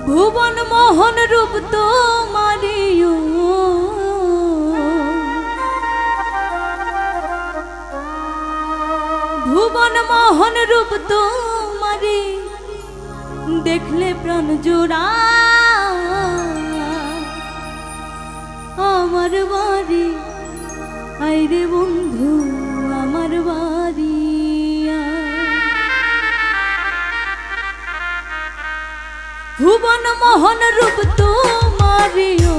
ভুবন মোহন রূপ তোমারিও ভুবন মোহন রূপ তোমারি দেখলে প্রাণ জোড়া আমার বাড়ি আইরে বন্ধু আমার বাড়ি ভুবন মোহন রূপ তোমারিও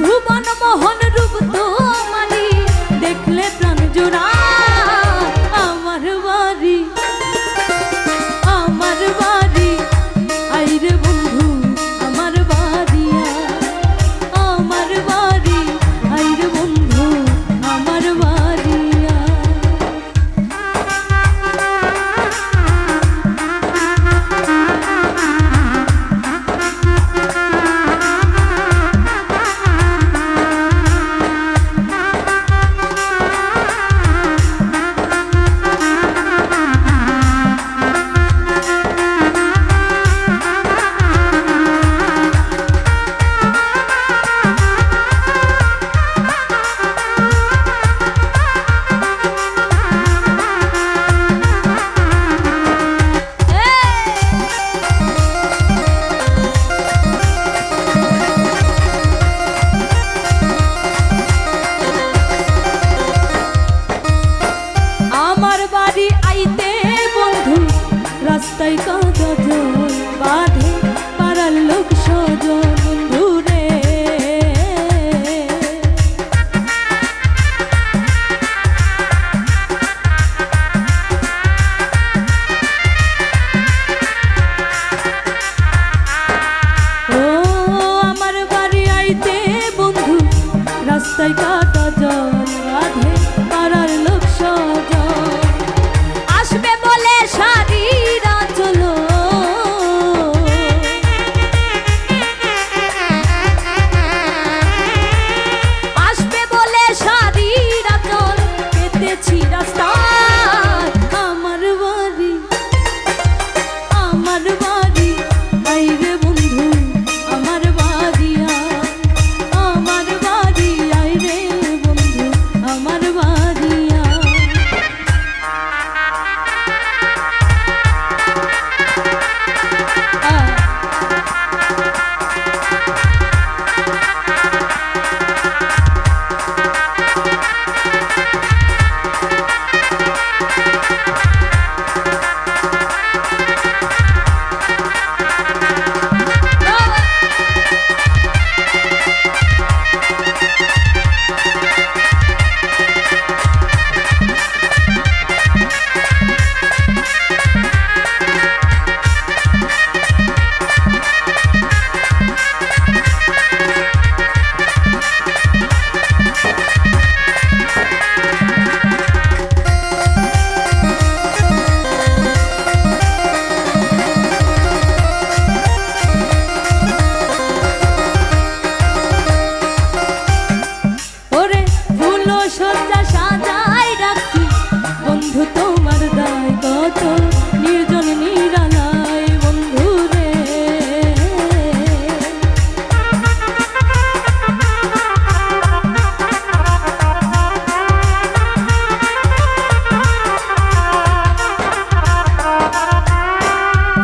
ভুবন মোহন রূপ তোমারি দেখলে প্রাণ জোড়া আমার বাড়ি আইরে বন্ধু আমার বাড়ি আমার বাড়ি আইরে বন্ধু আমার বাড়ি রাস্তায় কাঁদা জল বাঁধে পাড়ার লোক স্বজন বন্ধু রে ও আমার বাড়ি আইতে বন্ধু রাস্তায় কাঁদা জল বাঁধে পাড়ার লোক স্বজন আসবে বলে সারিরা চলো আসবে বলে সারিরা চল পেতেছি রাস্তা আমার বাড়ি আইরে বন্ধু আমার বাড়ি আইরে বন্ধু আমার বাড়ি সজ্জা সাজাই রাখি বন্ধু তোমার দায় কত নির্জন নিরালায় বন্ধু রে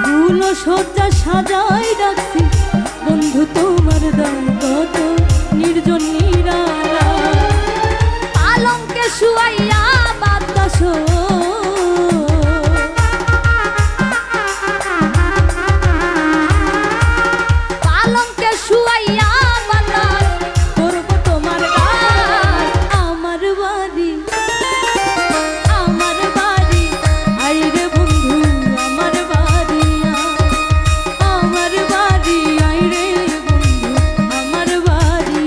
ফুল সজ্জা সাজাই রাখি বন্ধু তোমার দায় কত নির্জন নিরালায় শুয়াইয়া বাতাস পালঙ্কে শুয়াইয়া বাতাস করবো তোমার গান আমার বাড়ি আইরে বন্ধু আমার বাড়ি আইরে বন্ধু আমার বাড়ি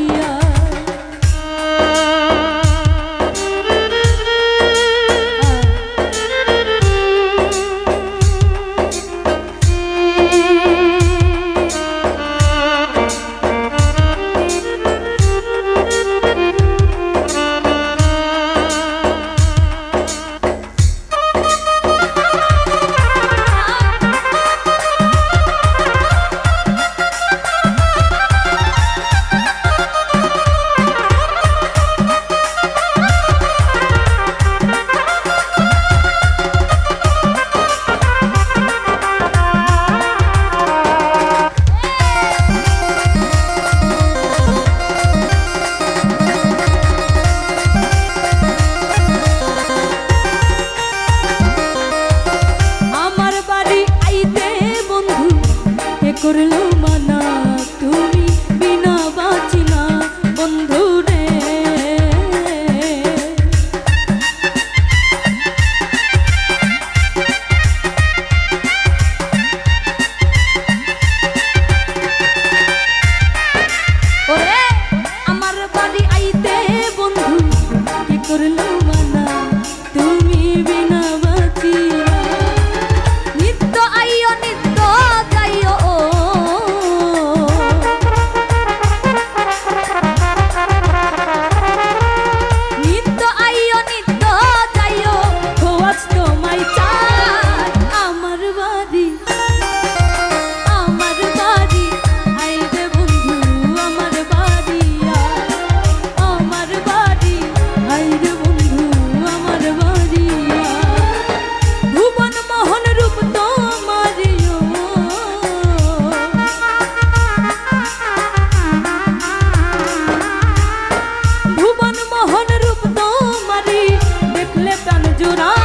জোড়া